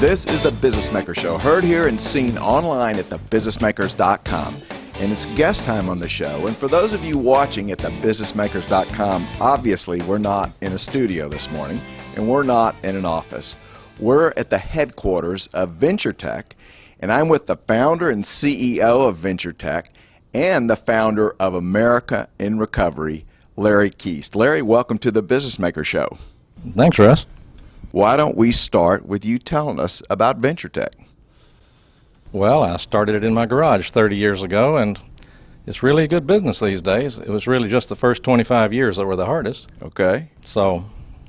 This is the Business Maker Show, heard here and seen online at thebusinessmakers.com. And it's guest time on the show. And for those of you watching at thebusinessmakers.com, obviously we're not in a studio this morning, and we're not in an office. We're at the headquarters of Venturetech, and I'm with the founder and CEO of Venturetech and the founder of America in Recovery, Larry Keast. Larry, welcome to the Business Maker Show. Thanks, Russ. Why don't we start with you telling us about Venturetech? Well, I started it in my garage 30 years ago, and it's really a good business these days. It was really just the first 25 years that were the hardest. Okay. So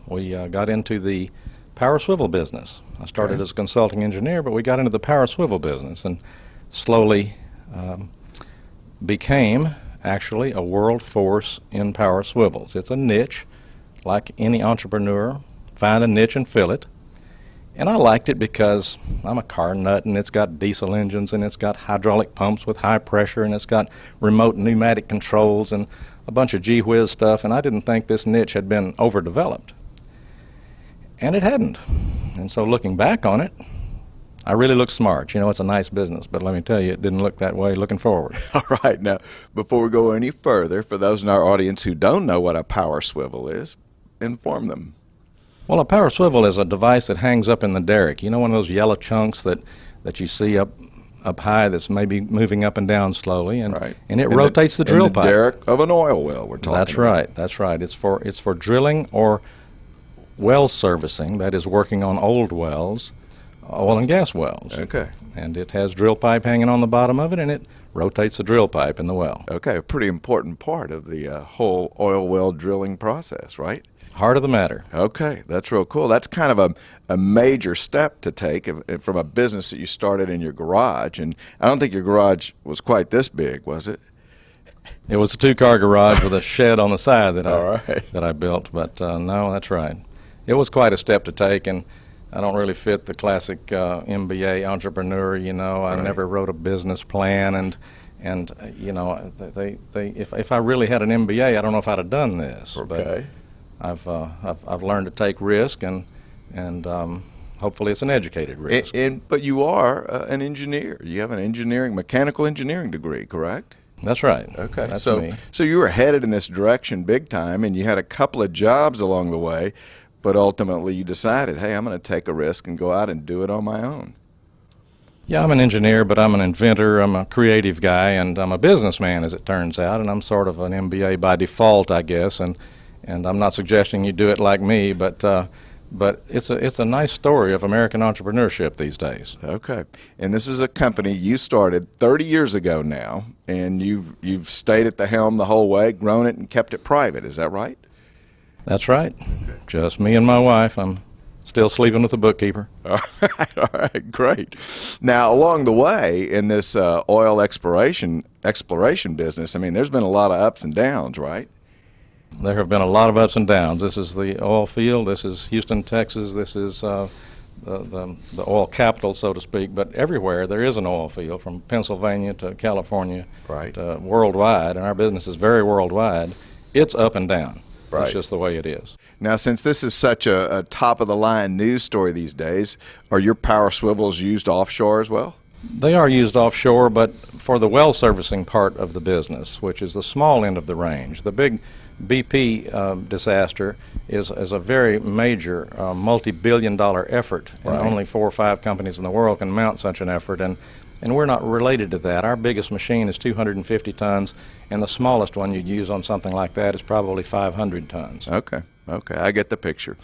we got into the power swivel business. I started as a consulting engineer, but we got into the power swivel business and slowly became actually a world force in power swivels. It's a niche, like any entrepreneur. Find a niche and fill it. And I liked it because I'm a car nut, and it's got diesel engines, and it's got hydraulic pumps with high pressure, and it's got remote pneumatic controls and a bunch of gee whiz stuff, and I didn't think this niche had been overdeveloped. And it hadn't. And so looking back on it, I really look smart. You know, it's a nice business, but let me tell you, it didn't look that way looking forward. All right. Now, before we go any further, for those in our audience who don't know what a power swivel is, inform them. Well, a power swivel is a device that hangs up in the derrick. You know, one of those yellow chunks that you see up high that's maybe moving up and down slowly, and right. And it rotates the drill in the pipe. Derrick of an oil well, we're talking That's about. right. That's right. It's for drilling or well servicing. That is, working on old wells, oil and gas wells. Okay. And it has drill pipe hanging on the bottom of it, and it rotates the drill pipe in the well. Okay, a pretty important part of the whole oil well drilling process, right? Heart of the matter. Okay, that's real cool. That's kind of a major step to take from a business that you started in your garage. And I don't think your garage was quite this big, was it? It was a two-car garage with a shed on the side that right. I built. But no, that's right. It was quite a step to take, and I don't really fit the classic MBA entrepreneur. You know, I never wrote a business plan, and you know, if I really had an MBA, I don't know if I'd have done this. Okay. But I've learned to take risk, and hopefully it's an educated risk. But you are an engineer. You have an mechanical engineering degree, correct? That's right. Okay. That's so me. So you were headed in this direction big time, and you had a couple of jobs along the way, but ultimately you decided, hey, I'm going to take a risk and go out and do it on my own. Yeah, I'm an engineer, but I'm an inventor. I'm a creative guy, and I'm a businessman, as it turns out, and I'm sort of an MBA by default, I guess. And I'm not suggesting you do it like me, but it's a nice story of American entrepreneurship these days. Okay, and this is a company you started 30 years ago now, and you've stayed at the helm the whole way, grown it, and kept it private. Is that right? That's right. Just me and my wife. I'm still sleeping with the bookkeeper. All right, great. Now, along the way in this oil exploration business, I mean, there's been a lot of ups and downs, right? There have been a lot of ups and downs. This is the oil field. This is Houston, Texas. This is the oil capital, so to speak. But everywhere there is an oil field, from Pennsylvania to California, to worldwide, and our business is very worldwide. It's up and down. Right. That's just the way it is. Now, since this is such a top-of-the-line news story these days, are your power swivels used offshore as well? They are used offshore, but for the well servicing part of the business, which is the small end of the range. The big BP disaster is a very major multi-billion-dollar effort, and only 4 or 5 companies in the world can mount such an effort, and we're not related to that. Our biggest machine is 250 tons, and the smallest one you'd use on something like that is probably 500 tons. Okay, I get the picture.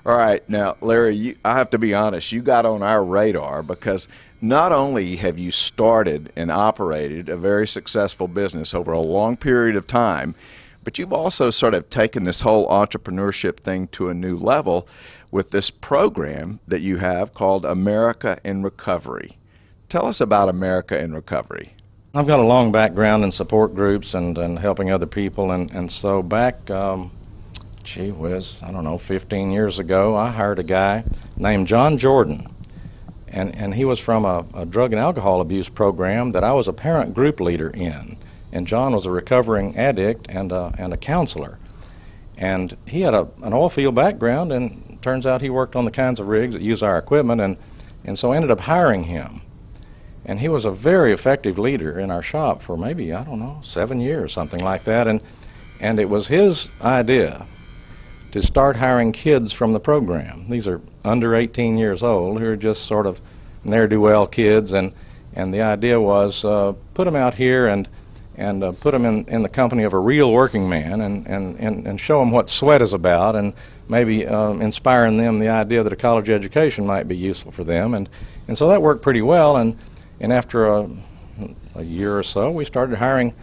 All right, now, Larry, I have to be honest, you got on our radar because not only have you started and operated a very successful business over a long period of time, but you've also sort of taken this whole entrepreneurship thing to a new level with this program that you have called America in Recovery. Tell us about America in Recovery. I've got a long background in support groups and helping other people, and so back, gee whiz, I don't know, 15 years ago, I hired a guy named John Jordan, and he was from a drug and alcohol abuse program that I was a parent group leader in. And John was a recovering addict and a counselor. And he had an oil field background, and turns out he worked on the kinds of rigs that use our equipment, and And so I ended up hiring him. And he was a very effective leader in our shop for maybe, I don't know, 7 years, something like that. And it was his idea to start hiring kids from the program. These are under 18 years old who are just sort of ne'er-do-well kids. And the idea was put them out here and put them in the company of a real working man and show them what sweat is about, and maybe inspiring them the idea that a college education might be useful for them. And so that worked pretty well. And after a year or so, we started hiring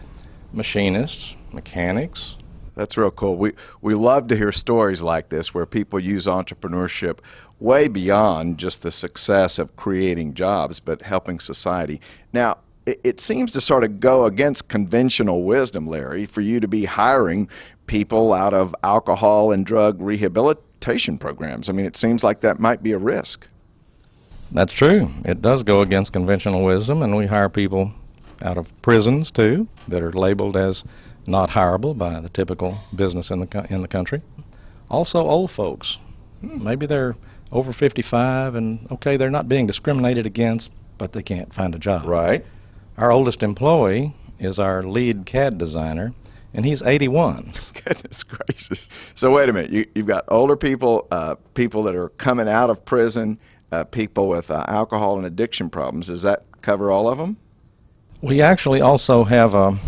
machinists, mechanics. That's real cool. We love to hear stories like this where people use entrepreneurship way beyond just the success of creating jobs, but helping society. Now, it seems to sort of go against conventional wisdom, Larry, for you to be hiring people out of alcohol and drug rehabilitation programs. I mean, it seems like that might be a risk. That's true. It does go against conventional wisdom, and we hire people out of prisons, too, that are labeled as not hireable by the typical business in the country. Also, old folks. Maybe they're over 55, and, okay, they're not being discriminated against, but they can't find a job. Right. Our oldest employee is our lead CAD designer, and he's 81. Goodness gracious. So wait a minute. You've got older people, people that are coming out of prison, people with alcohol and addiction problems. Does that cover all of them? We actually also have a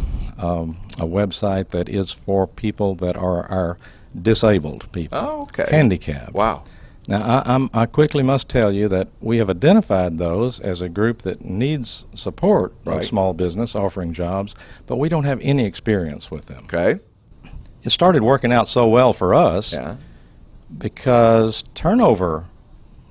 website that is for people that are our disabled people. Oh, okay. Handicapped. Wow. Now, I quickly must tell you that we have identified those as a group that needs support of small business offering jobs, but we don't have any experience with them. Okay. It started working out so well for us because turnover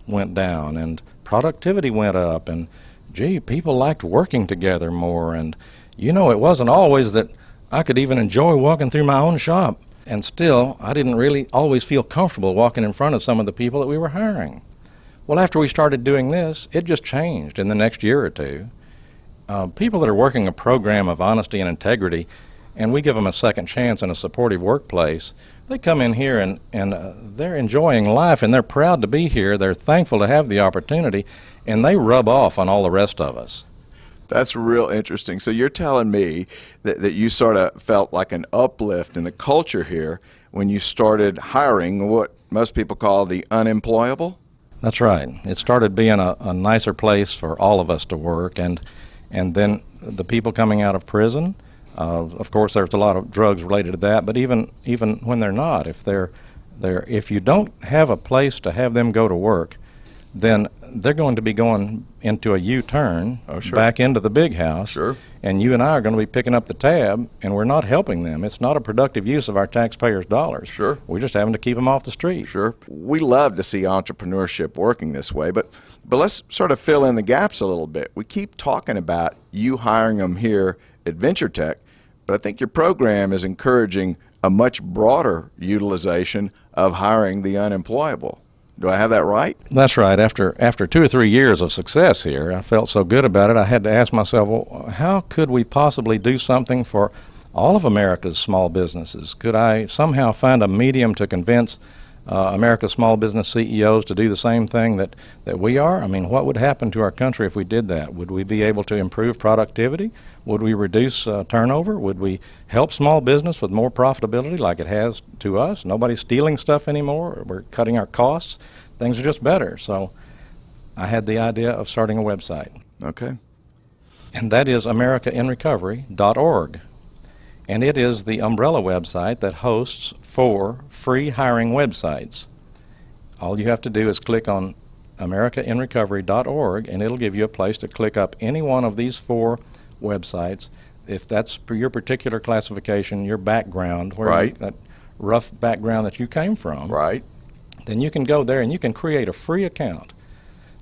went down and productivity went up, and, gee, people liked working together more. And, you know, it wasn't always that I could even enjoy walking through my own shop. And still, I didn't really always feel comfortable walking in front of some of the people that we were hiring. Well, after we started doing this, it just changed in the next year or two. People that are working a program of honesty and integrity, and we give them a second chance in a supportive workplace, they come in here and they're enjoying life, and they're proud to be here. They're thankful to have the opportunity, and they rub off on all the rest of us. That's real interesting. So you're telling me that you sort of felt like an uplift in the culture here when you started hiring what most people call the unemployable? That's right. It started being a nicer place for all of us to work, and then the people coming out of prison, of course there's a lot of drugs related to that, but even when they're not, if you don't have a place to have them go to work, then they're going to be going into a U-turn back into the big house, and you and I are going to be picking up the tab, and we're not helping them. It's not a productive use of our taxpayers' dollars. We're just having to keep them off the street. We love to see entrepreneurship working this way, but let's sort of fill in the gaps a little bit. We keep talking about you hiring them here at Venturetech, but I think your program is encouraging a much broader utilization of hiring the unemployable. Do I have that right? That's right. After 2 or 3 years of success here, I felt so good about it, I had to ask myself, well, how could we possibly do something for all of America's small businesses? Could I somehow find a medium to convince America's small business CEOs to do the same thing that we are? I mean, what would happen to our country if we did that? Would we be able to improve productivity? Would we reduce turnover? Would we help small business with more profitability like it has to us? Nobody's stealing stuff anymore. We're cutting our costs. Things are just better. So I had the idea of starting a website. Okay. And that is americainrecovery.org. And it is the umbrella website that hosts 4 free hiring websites. All you have to do is click on americainrecovery.org, and it'll give you a place to click up any one of these 4 websites. If that's for your particular classification, your background, that rough background that you came from, then you can go there and you can create a free account.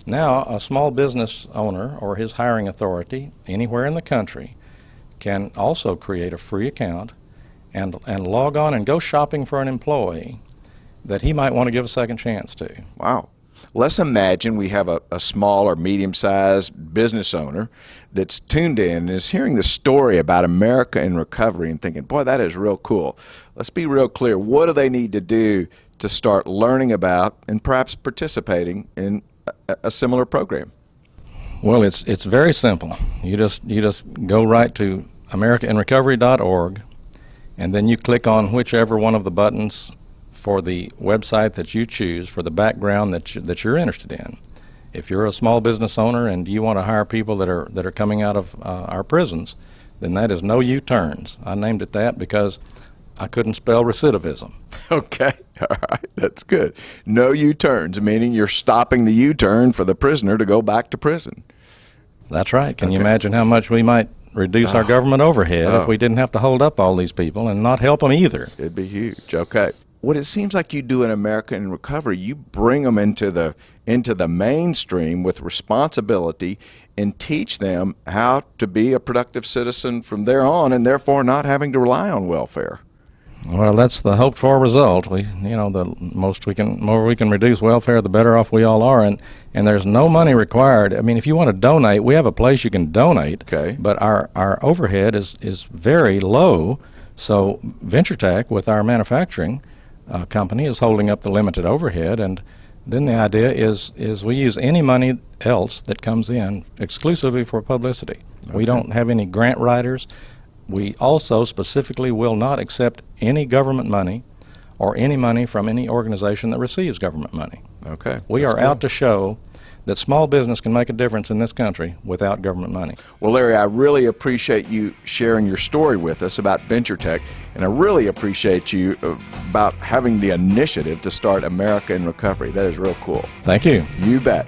Now, a small business owner or his hiring authority anywhere in the country can also create a free account and log on and go shopping for an employee that he might want to give a second chance to. Wow. Let's imagine we have a small or medium-sized business owner that's tuned in and is hearing the story about America in recovery and thinking, boy, that is real cool. Let's be real clear. What do they need to do to start learning about and perhaps participating in a similar program? Well, it's very simple. You just go right to americainrecovery.org, and then you click on whichever one of the buttons for the website that you choose for the background that you're interested in. If you're a small business owner and you want to hire people that are coming out of our prisons, then that is no U-turns. I named it that because I couldn't spell recidivism. Okay, all right, that's good. No U-turns, meaning you're stopping the U-turn for the prisoner to go back to prison. That's right. Can you imagine how much we might reduce our government overhead if we didn't have to hold up all these people and not help them either? It'd be huge. Okay. What it seems like you do in America in Recovery, you bring them into the mainstream with responsibility and teach them how to be a productive citizen from there on, and therefore not having to rely on welfare. Well, that's the hoped for result. The more we can reduce welfare, the better off we all are, and there's no money required. I mean, if you want to donate, we have a place you can donate. Okay. But our overhead is very low. So Venturetech, with our manufacturing company, is holding up the limited overhead, and then the idea is we use any money else that comes in exclusively for publicity. Okay. We don't have any grant writers. We also specifically will not accept any government money or any money from any organization that receives government money. Okay. We are out to show that small business can make a difference in this country without government money. Well, Larry, I really appreciate you sharing your story with us about Venturetech, and I really appreciate you about having the initiative to start America in Recovery. That is real cool. Thank you. You bet.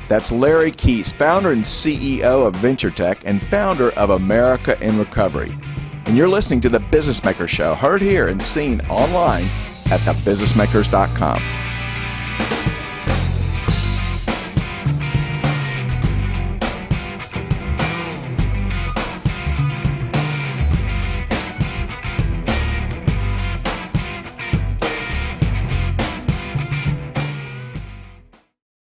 That's Larry Keese, founder and CEO of Venturetech and founder of America in Recovery. And you're listening to The Business Maker Show, heard here and seen online at thebusinessmakers.com.